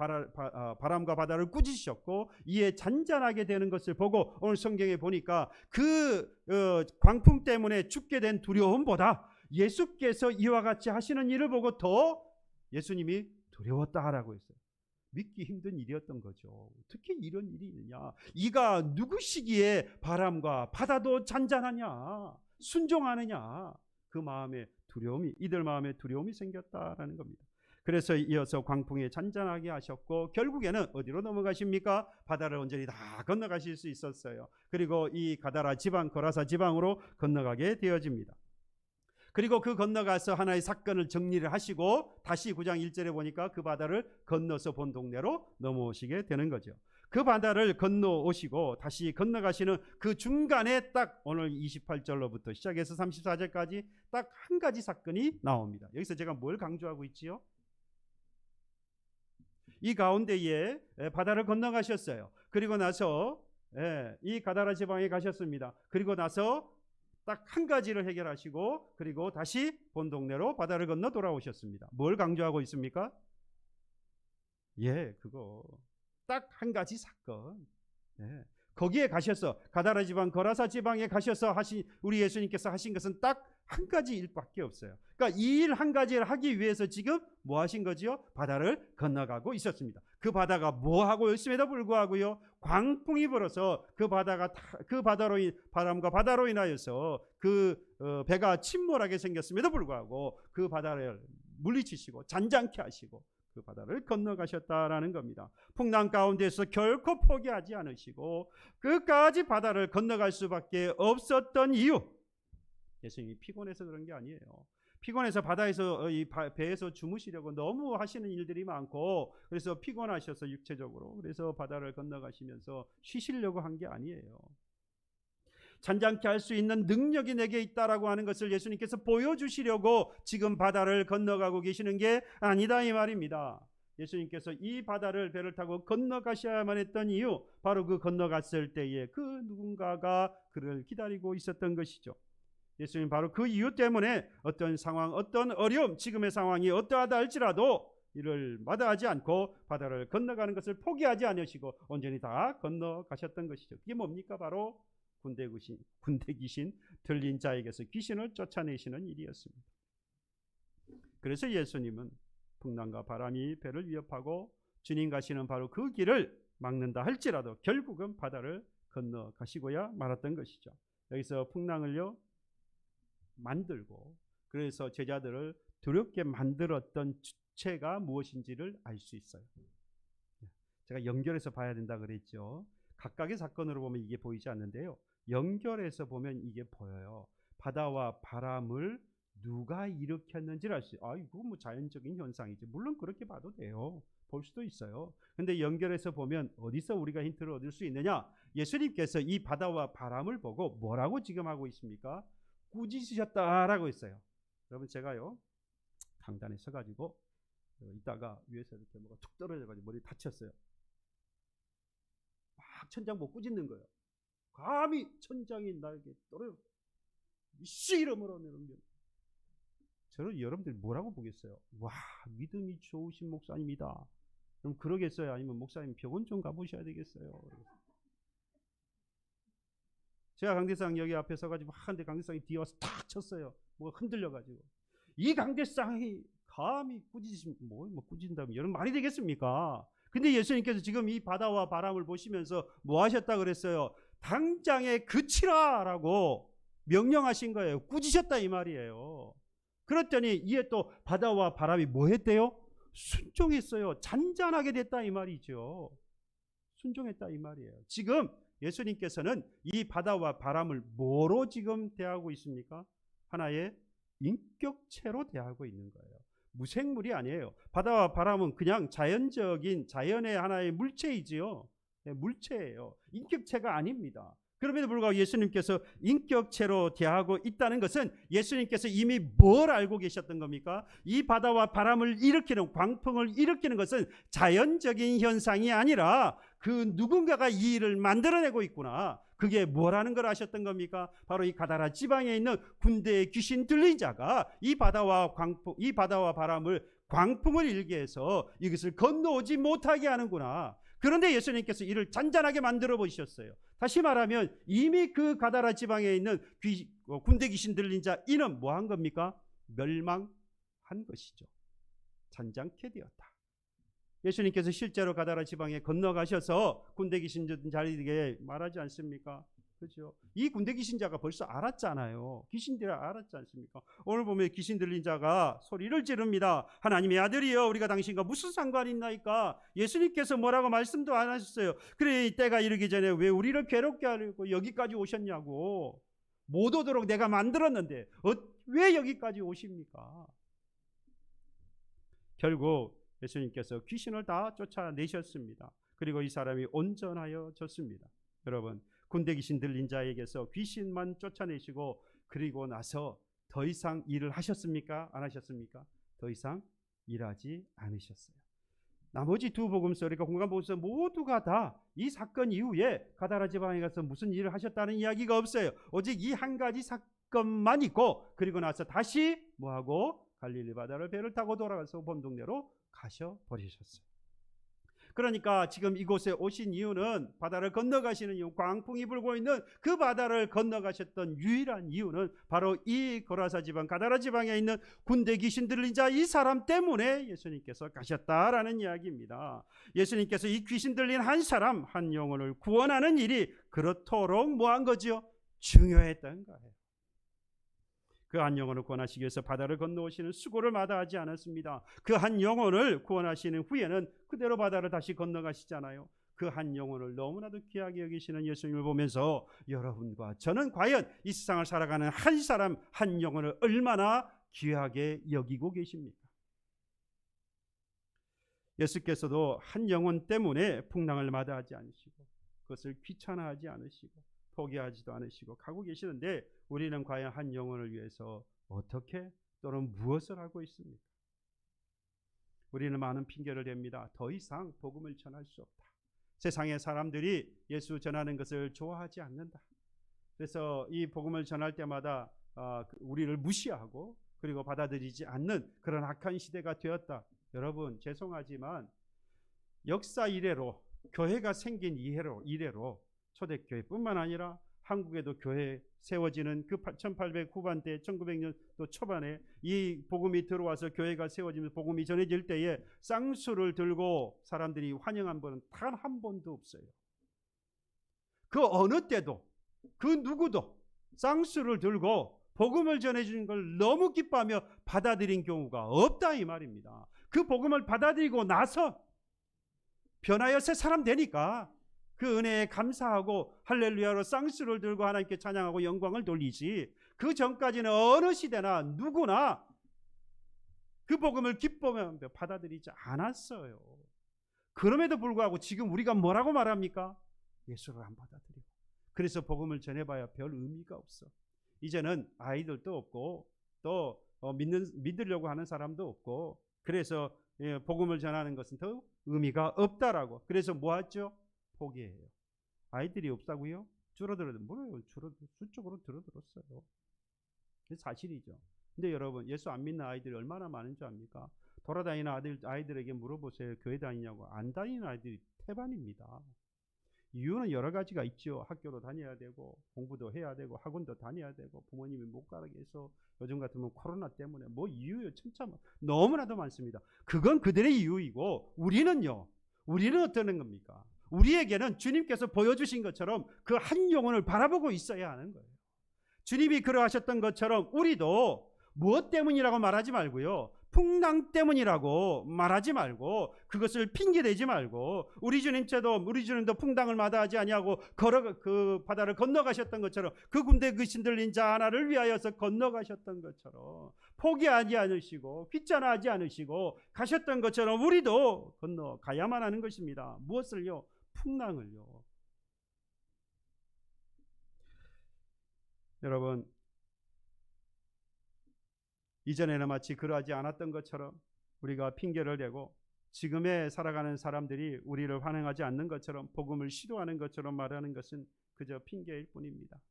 바람과 바다를 꾸짖으셨고 이에 잔잔하게 되는 것을 보고 오늘 성경에 보니까 그 광풍 때문에 죽게 된 두려움보다 예수께서 이와 같이 하시는 일을 보고 더 예수님이 두려웠다라고 했어요. 믿기 힘든 일이었던 거죠. 어떻게 이런 일이 있느냐? 이가 누구시기에 바람과 바다도 잔잔하냐? 순종하느냐? 그 마음에 이들 마음에 두려움이 생겼다라는 겁니다. 그래서 이어서 광풍에 잔잔하게 하셨고 결국에는 어디로 넘어가십니까? 바다를 온전히 다 건너가실 수 있었어요. 그리고 이 가다라 지방, 거라사 지방으로 건너가게 되어집니다. 그리고 그 건너가서 하나의 사건을 정리를 하시고 다시 9장 1절에 보니까 그 바다를 건너서 본 동네로 넘어오시게 되는 거죠. 그 바다를 건너오시고 다시 건너가시는 그 중간에 딱 오늘 28절로부터 시작해서 34절까지 딱 한 가지 사건이 나옵니다. 여기서 제가 뭘 강조하고 있지요? 이 가운데에 바다를 건너가셨어요. 그리고 나서 이 가다라 지방에 가셨습니다. 그리고 나서 딱 한 가지를 해결하시고 그리고 다시 본 동네로 바다를 건너 돌아오셨습니다. 뭘 강조하고 있습니까? 그거 딱 한 가지 사건. 거기에 가셔서 가다라 지방, 거라사 지방에 가셔서 우리 예수님께서 하신 것은 딱 한 가지 일밖에 없어요. 그러니까 이 일 한 가지를 하기 위해서 지금 뭐 하신 거지요? 바다를 건너가고 있었습니다. 그 바다가 뭐 하고 있음에도 불구하고요, 광풍이 불어서 그 바다로 바람과 바다로 인하여서 배가 침몰하게 생겼음에도 불구하고 그 바다를 물리치시고 잔잔케 하시고 그 바다를 건너가셨다라는 겁니다. 풍랑 가운데서 결코 포기하지 않으시고 끝까지 바다를 건너갈 수밖에 없었던 이유, 예수님이 피곤해서 그런 게 아니에요. 피곤해서 바다에서 배에서 주무시려고 너무 하시는 일들이 많고 그래서 피곤하셔서 육체적으로 그래서 바다를 건너가시면서 쉬시려고 한 게 아니에요. 잔잔케 할 수 있는 능력이 내게 있다라고 하는 것을 예수님께서 보여주시려고 지금 바다를 건너가고 계시는 게 아니다 이 말입니다. 예수님께서 이 바다를 배를 타고 건너가셔야만 했던 이유, 바로 그 건너갔을 때에 그 누군가가 그를 기다리고 있었던 것이죠. 예수님 바로 그 이유 때문에 어떤 상황, 어떤 어려움, 지금의 상황이 어떠하다 할지라도 이를 마다하지 않고 바다를 건너가는 것을 포기하지 않으시고 온전히 다 건너가셨던 것이죠. 그게 뭡니까? 바로 군대 귀신 들린 자에게서 귀신을 쫓아내시는 일이었습니다. 그래서 예수님은 풍랑과 바람이 배를 위협하고 주님 가시는 바로 그 길을 막는다 할지라도 결국은 바다를 건너가시고야 말았던 것이죠. 여기서 풍랑을요 만들고 그래서 제자들을 두렵게 만들었던 주체가 무엇인지를 알 수 있어요. 제가 연결해서 봐야 된다 그랬죠. 각각의 사건으로 보면 이게 보이지 않는데요. 연결해서 보면 이게 보여요. 바다와 바람을 누가 일으켰는지를 알 수 있어요. 이거 뭐 자연적인 현상이지. 물론 그렇게 봐도 돼요. 볼 수도 있어요. 근데 연결해서 보면 어디서 우리가 힌트를 얻을 수 있느냐? 예수님께서 이 바다와 바람을 보고 뭐라고 지금 하고 있습니까? 꾸짖으셨다라고 했어요. 여러분, 제가요 강단에 서가지고 이따가 위에서 이렇게 뭐가 툭 떨어져가지고 머리 다쳤어요. 막 천장 보고 꾸짖는 거예요. 감히 천장이 나에게 떨어져 이씨 이름으로 내놓으면 저는 여러분들이 뭐라고 보겠어요? 와, 믿음이 좋으신 목사님이다. 그럼 그러겠어요? 아니면 목사님 병원 좀 가보셔야 되겠어요? 제가 강대상 여기 앞에 서가지고 하는데 강대상이 뒤에 와서 탁 쳤어요. 뭐가 흔들려가지고. 이 강대상이 감히 꾸짖으시면 뭐 꾸짖는다면 여러분 말이 되겠습니까? 근데 예수님께서 지금 이 바다와 바람을 보시면서 뭐 하셨다 그랬어요? 당장에 그치라라고 명령하신 거예요. 꾸짖으셨다 이 말이에요. 그랬더니 이에 또 바다와 바람이 뭐 했대요? 순종했어요. 잔잔하게 됐다 이 말이죠. 순종했다 이 말이에요. 지금 예수님께서는 이 바다와 바람을 뭐로 지금 대하고 있습니까? 하나의 인격체로 대하고 있는 거예요. 무생물이 아니에요. 바다와 바람은 그냥 자연적인 자연의 하나의 물체이지요. 물체예요. 인격체가 아닙니다. 그럼에도 불구하고 예수님께서 인격체로 대하고 있다는 것은 예수님께서 이미 뭘 알고 계셨던 겁니까? 이 바다와 바람을 일으키는, 광풍을 일으키는 것은 자연적인 현상이 아니라 그 누군가가 이 일을 만들어내고 있구나. 그게 뭐라는 걸 아셨던 겁니까? 바로 이 가다라 지방에 있는 군대의 귀신 들린 자가 이 바다와 바람을 광풍을 일게 해서 이것을 건너오지 못하게 하는구나. 그런데 예수님께서 이를 잔잔하게 만들어 보셨어요. 다시 말하면 이미 그 가다라 지방에 있는 군대 귀신 들린 자 이는 뭐 한 겁니까? 멸망한 것이죠. 잔잔케 되었다. 예수님께서 실제로 가다라 지방에 건너가셔서 군대 귀신 들린 자에게 말하지 않습니까? 그렇죠? 이 군대 귀신 자가 벌써 알았잖아요. 귀신들이 알았지 않습니까? 오늘 보면 귀신 들린 자가 소리를 지릅니다. 하나님의 아들이여, 우리가 당신과 무슨 상관이 있나이까? 예수님께서 뭐라고 말씀도 안 하셨어요. 그래, 때가 이르기 전에 왜 우리를 괴롭게 하려고 여기까지 오셨냐고. 못 오도록 내가 만들었는데 왜 여기까지 오십니까? 결국 예수님께서 귀신을 다 쫓아내셨습니다. 그리고 이 사람이 온전하여졌습니다. 여러분, 군대 귀신 들린 자에게서 귀신만 쫓아내시고 그리고 나서 더 이상 일을 하셨습니까? 안 하셨습니까? 더 이상 일하지 않으셨어요. 나머지 두 복음서, 그러니까 공간 복음서 모두가 다 이 사건 이후에 가다라 지방에 가서 무슨 일을 하셨다는 이야기가 없어요. 오직 이 한 가지 사건만 있고 그리고 나서 다시 뭐하고 갈릴리 바다를 배를 타고 돌아가서 본동네로 가셔버리셨어요. 그러니까 지금 이곳에 오신 이유는, 바다를 건너가시는 이유, 광풍이 불고 있는 그 바다를 건너가셨던 유일한 이유는 바로 이 고라사 지방, 가다라 지방에 있는 군대 귀신 들린 자 이 사람 때문에 예수님께서 가셨다라는 이야기입니다. 예수님께서 이 귀신 들린 한 사람, 한 영혼을 구원하는 일이 그렇도록 뭐한 거지요? 중요했던 거예요. 그 한 영혼을 구원하시기 위해서 바다를 건너오시는 수고를 마다하지 않았습니다. 그 한 영혼을 구원하시는 후에는 그대로 바다를 다시 건너가시잖아요. 그 한 영혼을 너무나도 귀하게 여기시는 예수님을 보면서 여러분과 저는 과연 이 세상을 살아가는 한 사람, 한 영혼을 얼마나 귀하게 여기고 계십니까? 예수께서도 한 영혼 때문에 풍랑을 마다하지 않으시고 그것을 귀찮아하지 않으시고 포기하지도 않으시고 가고 계시는데, 우리는 과연 한 영혼을 위해서 어떻게 또는 무엇을 하고 있습니까? 우리는 많은 핑계를 댑니다. 더 이상 복음을 전할 수 없다. 세상의 사람들이 예수 전하는 것을 좋아하지 않는다. 그래서 이 복음을 전할 때마다 우리를 무시하고 그리고 받아들이지 않는 그런 악한 시대가 되었다. 여러분, 죄송하지만 역사 이래로, 교회가 생긴 이래로 초대교회뿐만 아니라 한국에도 교회 세워지는 그 1800 후반대 1900년도 초반에 이 복음이 들어와서 교회가 세워지면서 복음이 전해질 때에 쌍수를 들고 사람들이 환영한 번은 단 한 번도 없어요. 그 어느 때도 그 누구도 쌍수를 들고 복음을 전해주는 걸 너무 기뻐하며 받아들인 경우가 없다 이 말입니다. 그 복음을 받아들이고 나서 변하여 새 사람 되니까 그 은혜에 감사하고 할렐루야로 쌍수를 들고 하나님께 찬양하고 영광을 돌리지, 그 전까지는 어느 시대나 누구나 그 복음을 기뻐하며 받아들이지 않았어요. 그럼에도 불구하고 지금 우리가 뭐라고 말합니까? 예수를 안 받아들여. 그래서 복음을 전해봐야 별 의미가 없어. 이제는 아이들도 없고 또 믿으려고 하는 사람도 없고, 그래서 복음을 전하는 것은 더 의미가 없다라고. 그래서 뭐 하죠? 포기해요. 아이들이 없다고요? 줄어들어도 뭐예요? 수적으로 줄어들었어요. 그게 사실이죠. 근데 여러분, 예수 안 믿는 아이들이 얼마나 많은 줄 압니까? 돌아다니는 아이들에게 물어보세요. 교회 다니냐고. 안 다니는 아이들이 태반입니다. 이유는 여러 가지가 있죠. 학교도 다녀야 되고 공부도 해야 되고 학원도 다녀야 되고 부모님이 못 가게 해서, 요즘 같으면 코로나 때문에 뭐 이유요 천차 너무나도 많습니다. 그건 그들의 이유이고, 우리는요, 우리는 어떠는 겁니까? 우리에게는 주님께서 보여주신 것처럼 그 한 영혼을 바라보고 있어야 하는 거예요. 주님이 그러하셨던 것처럼 우리도 무엇 때문이라고 말하지 말고요, 풍랑 때문이라고 말하지 말고, 그것을 핑계대지 말고, 우리 주님도 풍랑을 마다하지 아니하고 그 바다를 건너가셨던 것처럼, 그 군대 그 신들린 자 하나를 위하여서 건너가셨던 것처럼 포기하지 않으시고 귀찮아하지 않으시고 가셨던 것처럼 우리도 건너가야만 하는 것입니다. 무엇을요? 풍랑을요. 여러분, 이전에는 마치 그러하지 않았던 것처럼 우리가 핑계를 대고, 지금에 살아가는 사람들이 우리를 환영하지 않는 것처럼 복음을 시도하는 것처럼 말하는 것은 그저 핑계일 뿐입니다.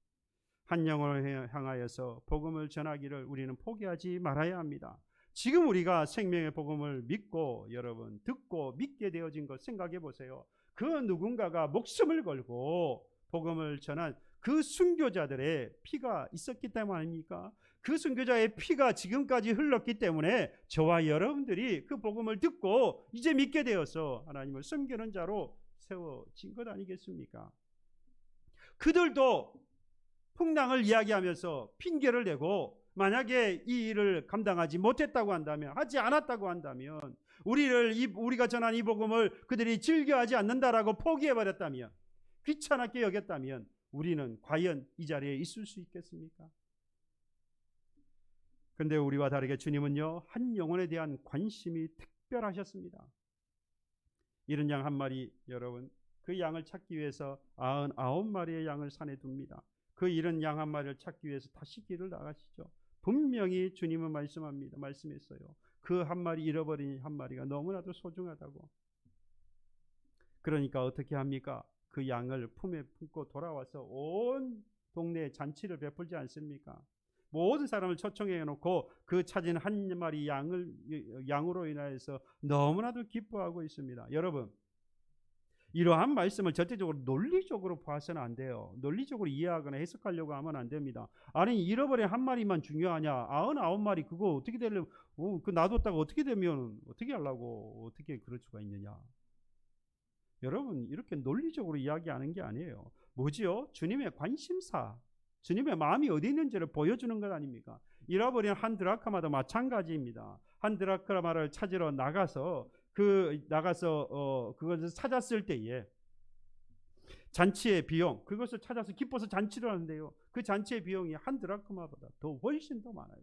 한 영혼을 향하여서 복음을 전하기를 우리는 포기하지 말아야 합니다. 지금 우리가 생명의 복음을 믿고 여러분 듣고 믿게 되어진 것 생각해 보세요. 그 누군가가 목숨을 걸고 복음을 전한 그 순교자들의 피가 있었기 때문 아닙니까? 그 순교자의 피가 지금까지 흘렀기 때문에 저와 여러분들이 그 복음을 듣고 이제 믿게 되어서 하나님을 섬기는 자로 세워진 것 아니겠습니까? 그들도 풍랑을 이야기하면서 핑계를 대고, 만약에 이 일을 감당하지 못했다고 한다면, 하지 않았다고 한다면, 우리가 전한 이 복음을 그들이 즐겨하지 않는다라고 포기해버렸다면, 귀찮게 여겼다면 우리는 과연 이 자리에 있을 수 있겠습니까? 그런데 우리와 다르게 주님은요, 한 영혼에 대한 관심이 특별하셨습니다. 이른 양 한 마리, 여러분, 그 양을 찾기 위해서 99마리의 양을 산에 둡니다. 그 잃은 양 한 마리를 찾기 위해서 다시 길을 나가시죠. 분명히 주님은 말씀했어요. 그 한 마리, 잃어버린 한 마리가 너무나도 소중하다고. 그러니까 어떻게 합니까? 그 양을 품에 품고 돌아와서 온 동네에 잔치를 베풀지 않습니까? 모든 사람을 초청해 놓고 그 찾은 한 마리 양으로 인하여서 너무나도 기뻐하고 있습니다. 여러분, 이러한 말씀을 절대적으로 논리적으로 봐서는 안 돼요. 논리적으로 이해하거나 해석하려고 하면 안 됩니다. 아니, 잃어버린 한 마리만 중요하냐? 99마리 그거 어떻게 되려면, 그 놔뒀다가 어떻게 되면 어떻게 하려고, 어떻게 그럴 수가 있느냐? 여러분, 이렇게 논리적으로 이야기하는 게 아니에요. 뭐지요? 주님의 관심사, 주님의 마음이 어디 있는지를 보여주는 것 아닙니까? 잃어버린 한 드라크마도 마찬가지입니다. 한 드라크마를 찾으러 나가서 그것을 찾았을 때에 잔치의 비용, 그것을 찾아서 기뻐서 잔치를 하는데요, 그 잔치의 비용이 한 드라크마보다 훨씬 더 많아요.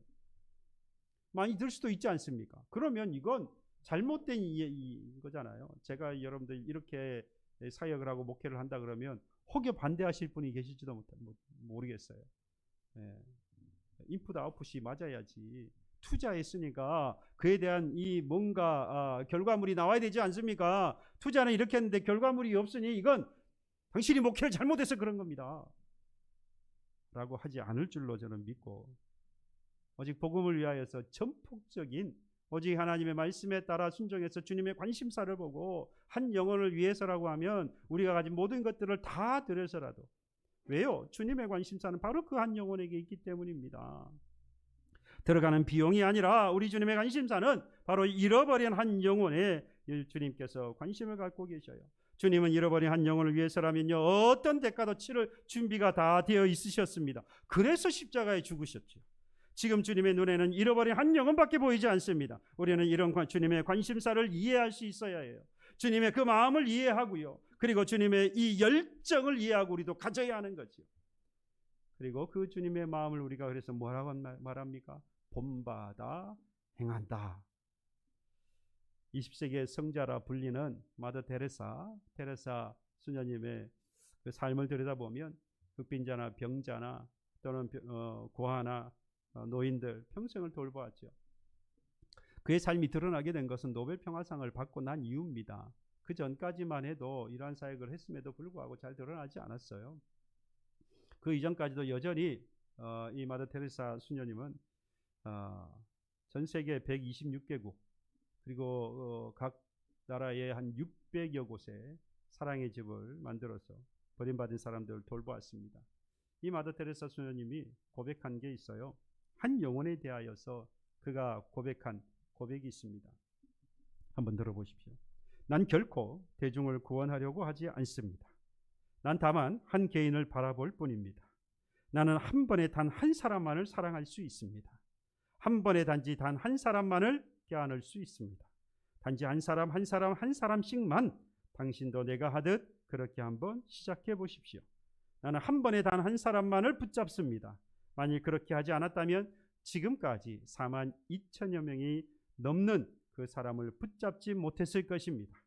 많이 들 수도 있지 않습니까? 그러면 이건 잘못된 거잖아요. 제가 여러분들 이렇게 사역을 하고 목회를 한다 그러면 혹여 반대하실 분이 계실지도 모르겠어요. 인풋 아웃풋이 맞아야지. 투자했으니까 그에 대한 이 뭔가 결과물이 나와야 되지 않습니까? 투자는 이렇게 했는데 결과물이 없으니 이건 당신이 목회를 잘못해서 그런 겁니다 라고 하지 않을 줄로 저는 믿고, 오직 복음을 위하여서 전폭적인, 오직 하나님의 말씀에 따라 순종해서 주님의 관심사를 보고 한 영혼을 위해서라고 하면 우리가 가진 모든 것들을 다 들여서라도, 왜요? 주님의 관심사는 바로 그 한 영혼에게 있기 때문입니다. 들어가는 비용이 아니라 우리 주님의 관심사는 바로 잃어버린 한 영혼에 주님께서 관심을 갖고 계셔요. 주님은 잃어버린 한 영혼을 위해서라면요, 어떤 대가도 치를 준비가 다 되어 있으셨습니다. 그래서 십자가에 죽으셨죠. 지금 주님의 눈에는 잃어버린 한 영혼밖에 보이지 않습니다. 우리는 이런 주님의 관심사를 이해할 수 있어야 해요. 주님의 그 마음을 이해하고요. 그리고 주님의 이 열정을 이해하고 우리도 가져야 하는 거죠. 그리고 그 주님의 마음을 우리가 그래서 뭐라고 말합니까? 본받아 행한다. 20세기의 성자라 불리는 마더 테레사 수녀님의 그 삶을 들여다보면 흑빈자나 병자나 또는 고아나 노인들 평생을 돌보았죠. 그의 삶이 드러나게 된 것은 노벨 평화상을 받고 난 이후입니다. 그 전까지만 해도 이러한 사역을 했음에도 불구하고 잘 드러나지 않았어요. 그 이전까지도 여전히 이 마더 테레사 수녀님은 전 세계 126개국 그리고 각 나라의 한 600여 곳에 사랑의 집을 만들어서 버림받은 사람들을 돌보았습니다. 이 마더 테레사 수녀님이 고백한 게 있어요. 한 영혼에 대하여서 그가 고백한 고백이 있습니다. 한번 들어보십시오. 난 결코 대중을 구원하려고 하지 않습니다. 난 다만 한 개인을 바라볼 뿐입니다. 나는 한 번에 단 한 사람만을 사랑할 수 있습니다. 한 번에 단지 단 한 사람만을 껴안을 수 있습니다. 단지 한 사람씩만 당신도 내가 하듯 그렇게 한번 시작해 보십시오. 나는 한 번에 단 한 사람만을 붙잡습니다. 만일 그렇게 하지 않았다면 지금까지 4만 2천여 명이 넘는 그 사람을 붙잡지 못했을 것입니다.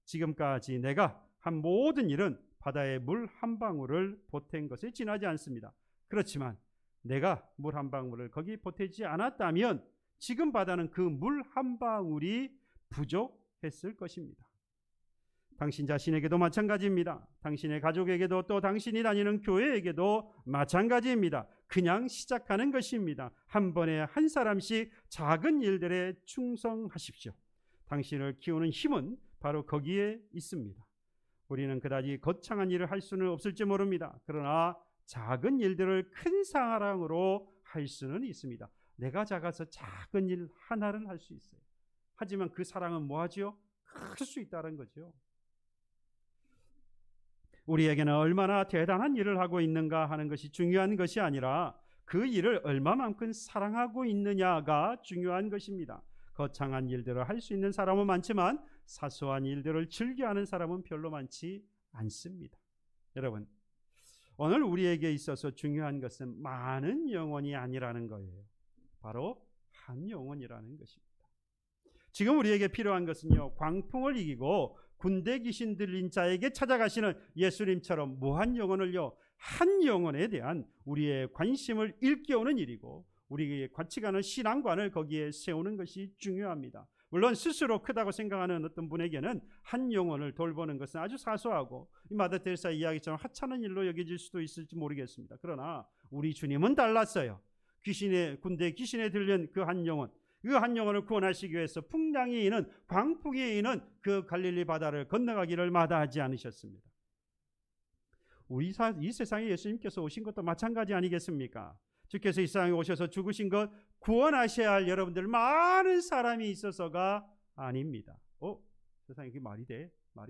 지금까지 내가 한 모든 일은 바다에 물 한 방울을 보탠 것에 지나지 않습니다. 그렇지만 내가 물 한 방울을 거기 보태지 않았다면 지금 바다는 그 물 한 방울이 부족했을 것입니다. 당신 자신에게도 마찬가지입니다. 당신의 가족에게도 또 당신이 다니는 교회에게도 마찬가지입니다. 그냥 시작하는 것입니다. 한 번에 한 사람씩 작은 일들에 충성하십시오. 당신을 키우는 힘은 바로 거기에 있습니다. 우리는 그다지 거창한 일을 할 수는 없을지 모릅니다. 그러나 작은 일들을 큰 사랑으로 할 수는 있습니다. 내가 작아서 작은 일 하나를 할 수 있어요. 하지만 그 사랑은 뭐하죠? 클 수 있다는 거죠. 우리에게는 얼마나 대단한 일을 하고 있는가 하는 것이 중요한 것이 아니라 그 일을 얼마만큼 사랑하고 있느냐가 중요한 것입니다. 거창한 일들을 할 수 있는 사람은 많지만 사소한 일들을 즐겨하는 사람은 별로 많지 않습니다. 여러분, 오늘 우리에게 있어서 중요한 것은 많은 영혼이 아니라는 거예요. 바로 한 영혼이라는 것입니다. 지금 우리에게 필요한 것은요, 광풍을 이기고 군대 귀신 들린 자에게 찾아가시는 예수님처럼 무한 영혼을요, 한 영혼에 대한 우리의 관심을 일깨우는 일이고 우리의 가치관을, 신앙관을 거기에 세우는 것이 중요합니다. 물론 스스로 크다고 생각하는 어떤 분에게는 한 영혼을 돌보는 것은 아주 사소하고 이 마더 테레사 이야기처럼 하찮은 일로 여겨질 수도 있을지 모르겠습니다. 그러나 우리 주님은 달랐어요. 군대 귀신에 들린 그 한 영혼, 그 한 영혼을 구원하시기 위해서 풍랑이 이는, 광풍이 이는 그 갈릴리 바다를 건너가기를 마다하지 않으셨습니다. 이 세상에 예수님께서 오신 것도 마찬가지 아니겠습니까? 주께서 이 세상에 오셔서 죽으신 것, 구원하셔야 할 여러분들 많은 사람이 있어서가 아닙니다. 세상에 그게 말이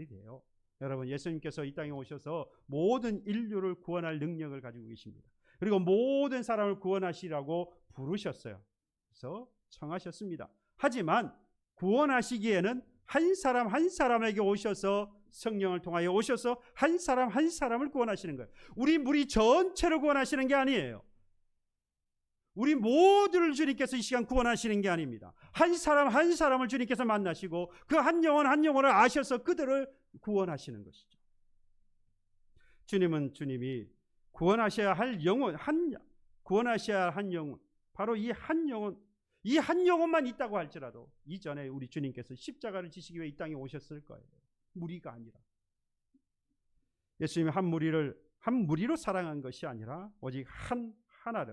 돼요. 여러분, 예수님께서 이 땅에 오셔서 모든 인류를 구원할 능력을 가지고 계십니다. 그리고 모든 사람을 구원하시라고 부르셨어요. 그래서 청하셨습니다. 하지만 구원하시기에는 한 사람 한 사람에게 오셔서 성령을 통하여 오셔서 한 사람 한 사람을 구원하시는 거예요. 우리 무리 전체를 구원하시는 게 아니에요. 우리 모두를 주님께서 이 시간 구원하시는 게 아닙니다. 한 사람 한 사람을 주님께서 만나시고 그 한 영혼 한 영혼을 아셔서 그들을 구원하시는 것이죠. 주님이 구원하셔야 할 영혼, 구원하셔야 할 한 영혼, 바로 이 한 영혼만 있다고 할지라도 이전에 우리 주님께서 십자가를 지시기 위해 이 땅에 오셨을 거예요. 무리가 아니라. 예수님이 한 무리로 사랑한 것이 아니라 오직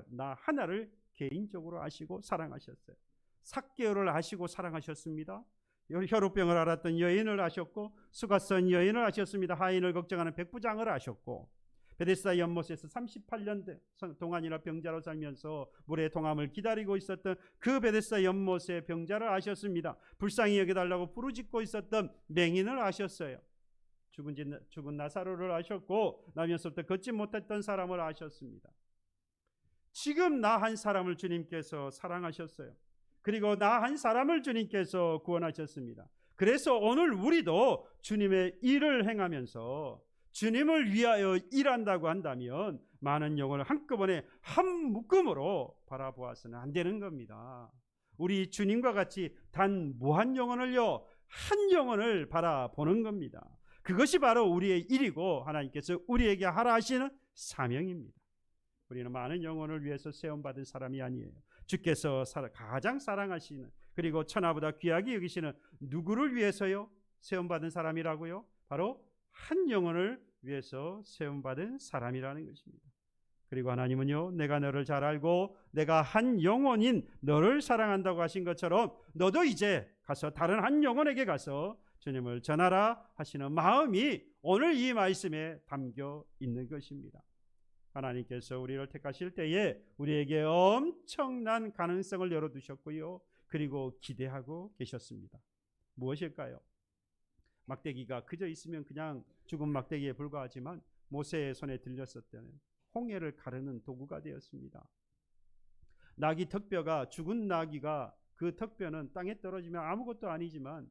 나 하나를 개인적으로 아시고 사랑하셨어요. 삭개오를 아시고 사랑하셨습니다. 혈우병을 앓았던 여인을 아셨고 수가성 여인을 아셨습니다. 하인을 걱정하는 백부장을 아셨고 베데스다 연못에서 38년 동안이나 병자로 살면서 물의 동함을 기다리고 있었던 그 베데스다 연못의 병자를 아셨습니다. 불쌍히 여겨달라고 부르짖고 있었던 맹인을 아셨어요. 죽은 나사로를 아셨고 나면서부터 걷지 못했던 사람을 아셨습니다. 지금 나 한 사람을 주님께서 사랑하셨어요. 그리고 나 한 사람을 주님께서 구원하셨습니다. 그래서 오늘 우리도 주님의 일을 행하면서 주님을 위하여 일한다고 한다면 많은 영혼을 한꺼번에 한 묶음으로 바라보아서는 안 되는 겁니다. 우리 주님과 같이 단 무한 영혼을요, 한 영혼을 바라보는 겁니다. 그것이 바로 우리의 일이고 하나님께서 우리에게 하라 하시는 사명입니다. 우리는 많은 영혼을 위해서 세움받은 사람이 아니에요. 주께서 가장 사랑하시는, 그리고 천하보다 귀하게 여기시는 누구를 위해서요? 세움받은 사람이라고요? 바로 한 영혼을 위해서 세움받은 사람이라는 것입니다. 그리고 하나님은요, 내가 너를 잘 알고 내가 한 영혼인 너를 사랑한다고 하신 것처럼 너도 이제 가서 다른 한 영혼에게 가서 주님을 전하라 하시는 마음이 오늘 이 말씀에 담겨 있는 것입니다. 하나님께서 우리를 택하실 때에 우리에게 엄청난 가능성을 열어두셨고요, 그리고 기대하고 계셨습니다. 무엇일까요? 막대기가 그저 있으면 그냥 죽은 막대기에 불과하지만 모세의 손에 들렸을 때는 홍해를 가르는 도구가 되었습니다. 나귀 턱뼈가, 죽은 나귀가 그 턱뼈는 땅에 떨어지면 아무것도 아니지만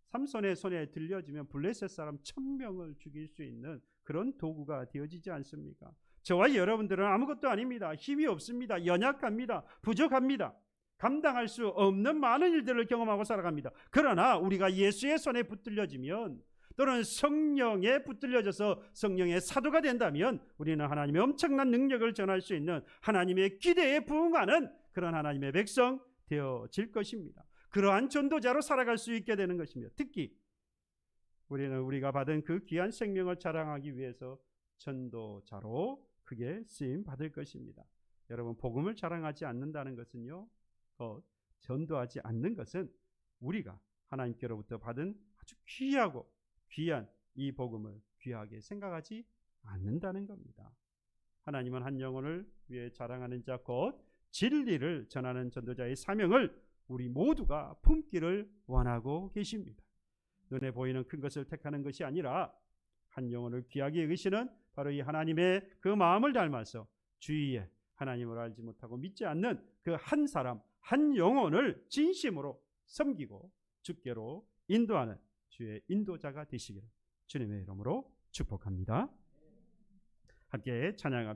삼손의 손에 들려지면 블레셋 사람 1000명을 죽일 수 있는 그런 도구가 되어지지 않습니까? 저와 여러분들은 아무것도 아닙니다. 힘이 없습니다. 연약합니다. 부족합니다. 감당할 수 없는 많은 일들을 경험하고 살아갑니다. 그러나 우리가 예수의 손에 붙들려지면, 또는 성령에 붙들려져서 성령의 사도가 된다면 우리는 하나님의 엄청난 능력을 전할 수 있는 하나님의 기대에 부응하는 그런 하나님의 백성 되어질 것입니다. 그러한 전도자로 살아갈 수 있게 되는 것입니다. 특히 우리는 우리가 받은 그 귀한 생명을 자랑하기 위해서 전도자로 크게 쓰임 받을 것입니다. 여러분, 복음을 자랑하지 않는다는 것은요, 전도하지 않는 것은 우리가 하나님께로부터 받은 아주 귀하고 귀한 이 복음을 귀하게 생각하지 않는다는 겁니다. 하나님은 한 영혼을 위해 자랑하는 자, 곧 진리를 전하는 전도자의 사명을 우리 모두가 품기를 원하고 계십니다. 눈에 보이는 큰 것을 택하는 것이 아니라 한 영혼을 귀하게 여기시는 바로 이 하나님의 그 마음을 닮아서 주위에 하나님을 알지 못하고 믿지 않는 그 한 사람, 한 영혼을 진심으로 섬기고 주께로 인도하는 주의 인도자가 되시기를 주님의 이름으로 축복합니다. 함께 찬양합시다.